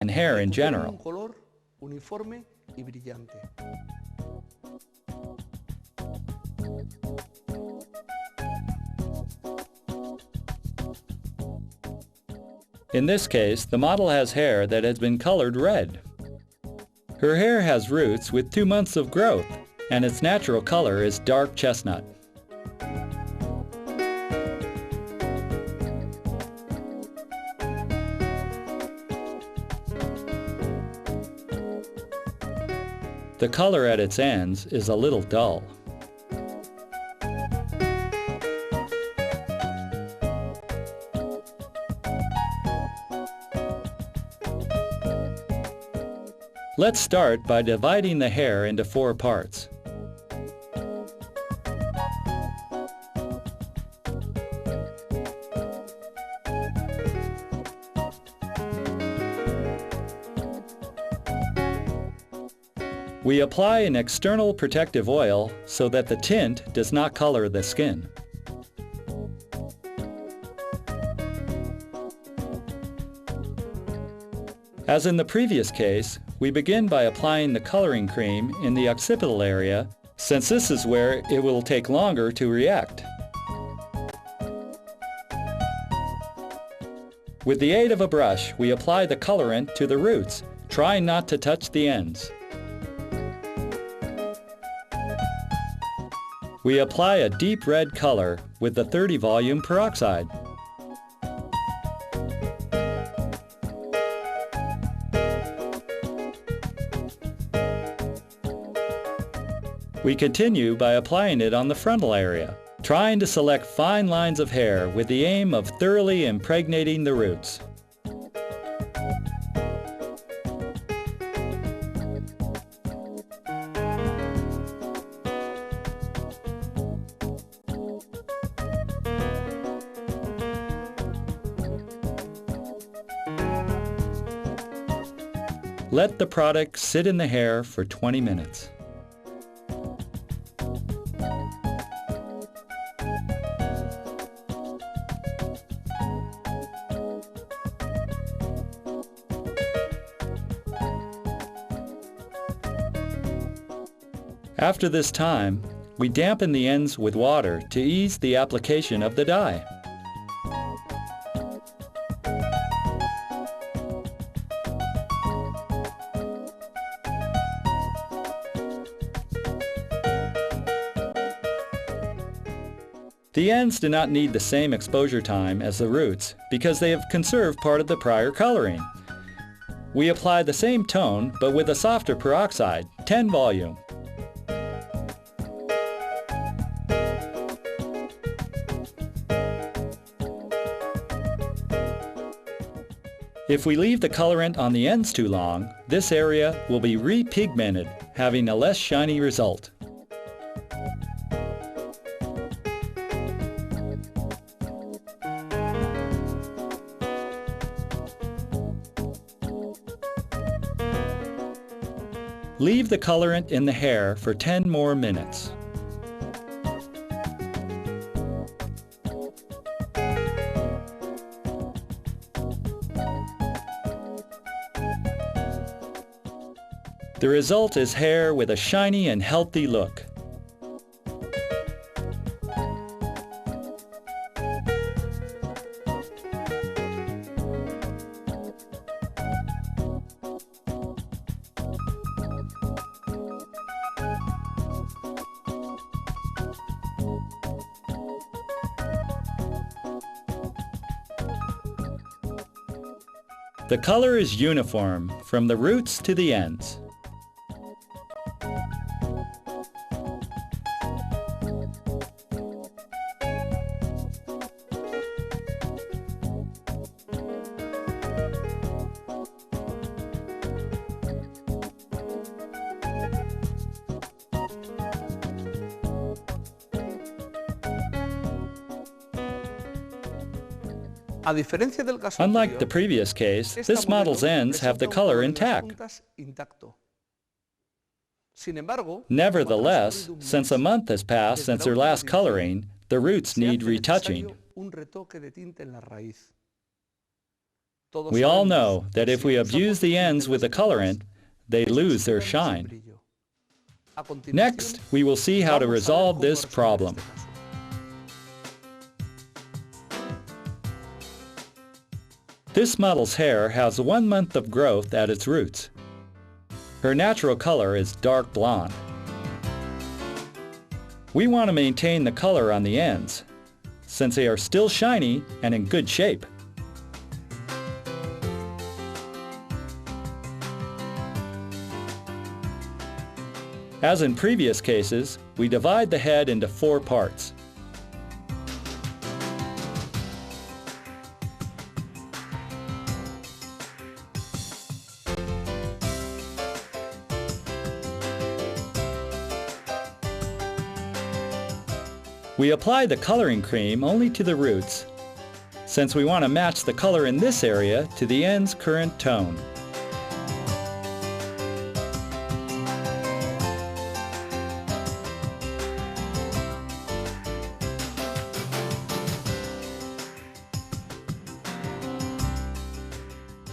and hair in un general. color uniforme y brillante. In this case, the model has hair that has been colored red. Her hair has roots with 2 months of growth, and its natural color is dark chestnut. The color at its ends is a little dull. Let's start by dividing the hair into 4 parts. We apply an external protective oil so that the tint does not color the skin. As in the previous case, we begin by applying the coloring cream in the occipital area, since this is where it will take longer to react. With the aid of a brush, we apply the colorant to the roots, trying not to touch the ends. We apply a deep red color with the 30 volume peroxide. We continue by applying it on the frontal area, trying to select fine lines of hair with the aim of thoroughly impregnating the roots. Let the product sit in the hair for 20 minutes. After this time, we dampen the ends with water to ease the application of the dye. The ends do not need the same exposure time as the roots because they have conserved part of the prior coloring. We apply the same tone but with a softer peroxide, 10 volume. If we leave the colorant on the ends too long, this area will be repigmented, having a less shiny result. Leave the colorant in the hair for 10 more minutes. The result is hair with a shiny and healthy look. The color is uniform from the roots to the ends. Unlike the previous case, this model's ends have the color intact. Nevertheless, since a month has passed since their last coloring, the roots need retouching. Todos We all sabemos know that que if si we usamos abuse the ends with the colorant, they estas lose their pierden su shine. brillo. A continuación, Next, we will see how to vamos a ver resolve cómo this resolver problem. este caso. This model's hair has 1 month of growth at its roots. Her natural color is dark blonde. We want to maintain the color on the ends, since they are still shiny and in good shape. As in previous cases, we divide the head into 4 parts. We apply the coloring cream only to the roots, since we want to match the color in this area to the end's current tone.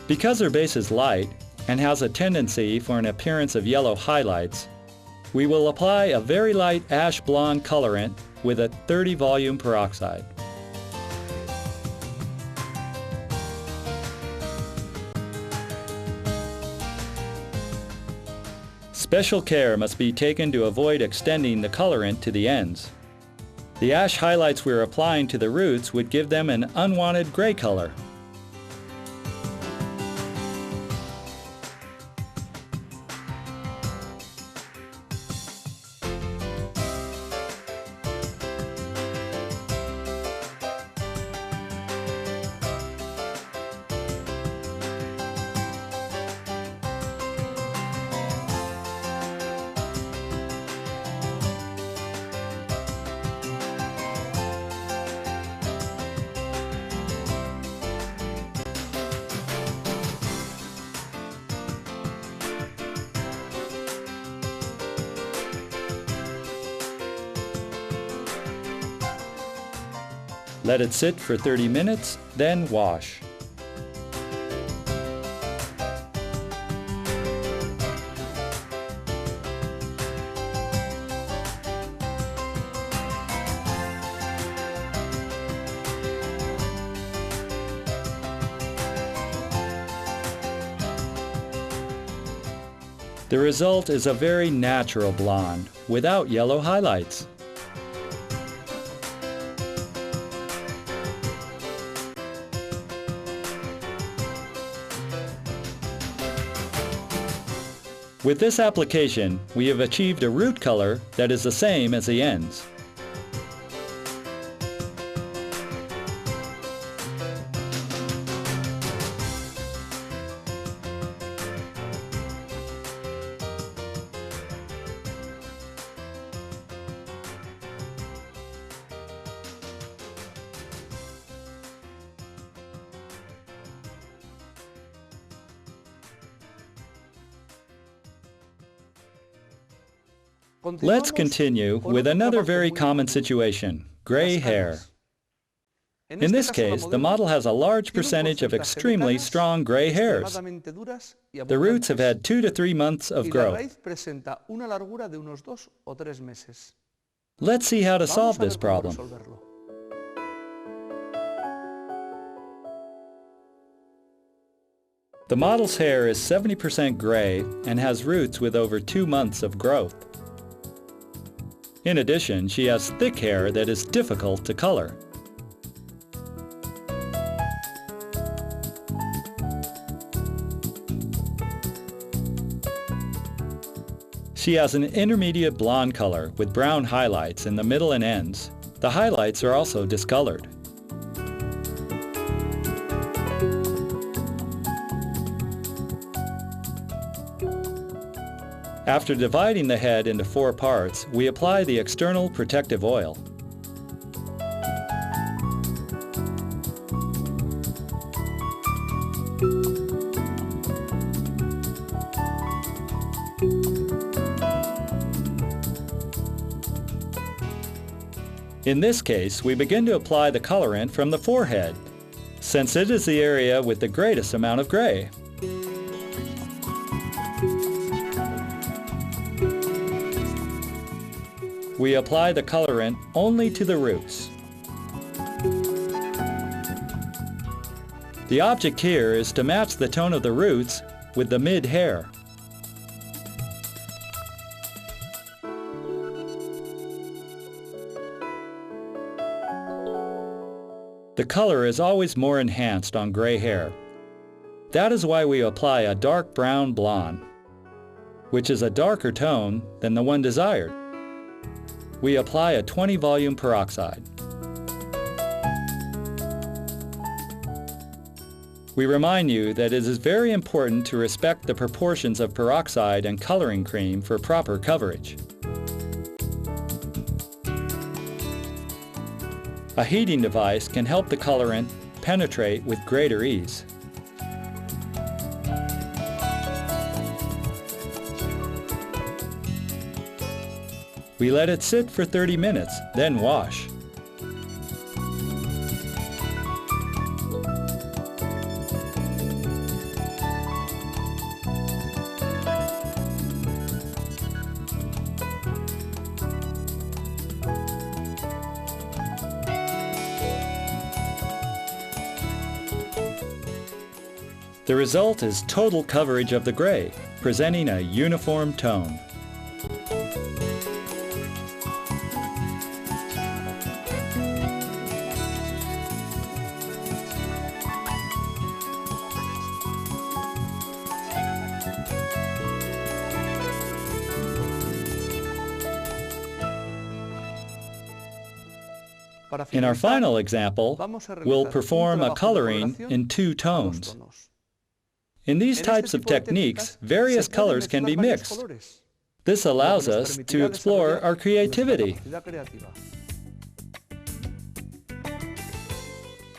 Because her base is light and has a tendency for an appearance of yellow highlights, we will apply a very light ash blonde colorant with a 30 volume peroxide. Special care must be taken to avoid extending the colorant to the ends. The ash highlights we are applying to the roots would give them an unwanted gray color. Let it sit for 30 minutes, then wash. The result is a very natural blonde, without yellow highlights. With this application, we have achieved a root color that is the same as the ends. Let's continue with another very common situation, gray hair. In this case, the model has a large percentage of extremely strong gray hairs. The roots have had 2 to 3 months of growth. Let's see how to solve this problem. The model's hair is 70% gray and has roots with over 2 months of growth. In addition, she has thick hair that is difficult to color. She has an intermediate blonde color with brown highlights in the middle and ends. The highlights are also discolored. After dividing the head into 4 parts, we apply the external protective oil. In this case, we begin to apply the colorant from the forehead, since it is the area with the greatest amount of gray. We apply the colorant only to the roots. The object here is to match the tone of the roots with the mid-hair. The color is always more enhanced on gray hair. That is why we apply a dark brown blonde, which is a darker tone than the one desired. We apply a 20 volume peroxide. We remind you that it is very important to respect the proportions of peroxide and coloring cream for proper coverage. A heating device can help the colorant penetrate with greater ease. We let it sit for 30 minutes, then wash. The result is total coverage of the gray, presenting a uniform tone. In our final example, we'll perform a coloring in 2 tones. In these types of techniques, various colors can be mixed. This allows us to explore our creativity.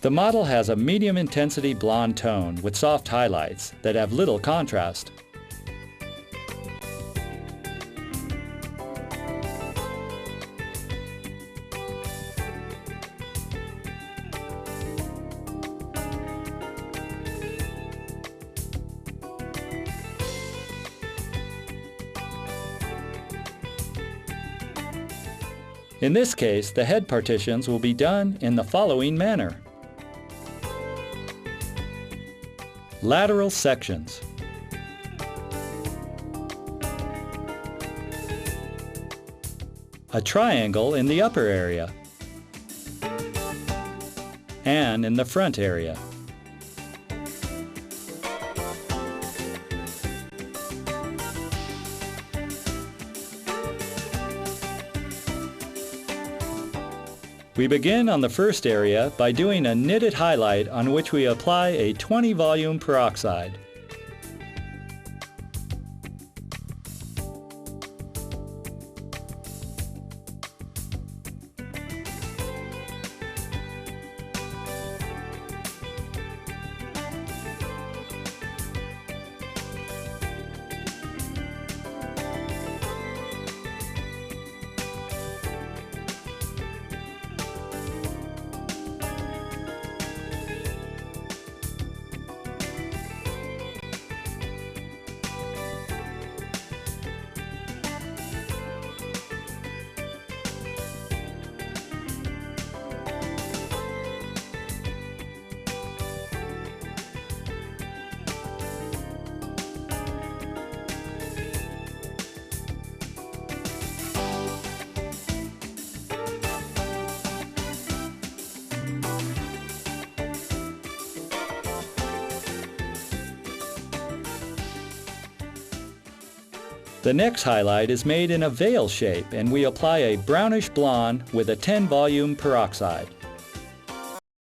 The model has a medium-intensity blonde tone with soft highlights that have little contrast. In this case, the head partitions will be done in the following manner. Lateral sections. A triangle in the upper area and in the front area. We begin on the first area by doing a knitted highlight on which we apply a 20 volume peroxide. The next highlight is made in a veil shape, and we apply a brownish blonde with a 10 volume peroxide.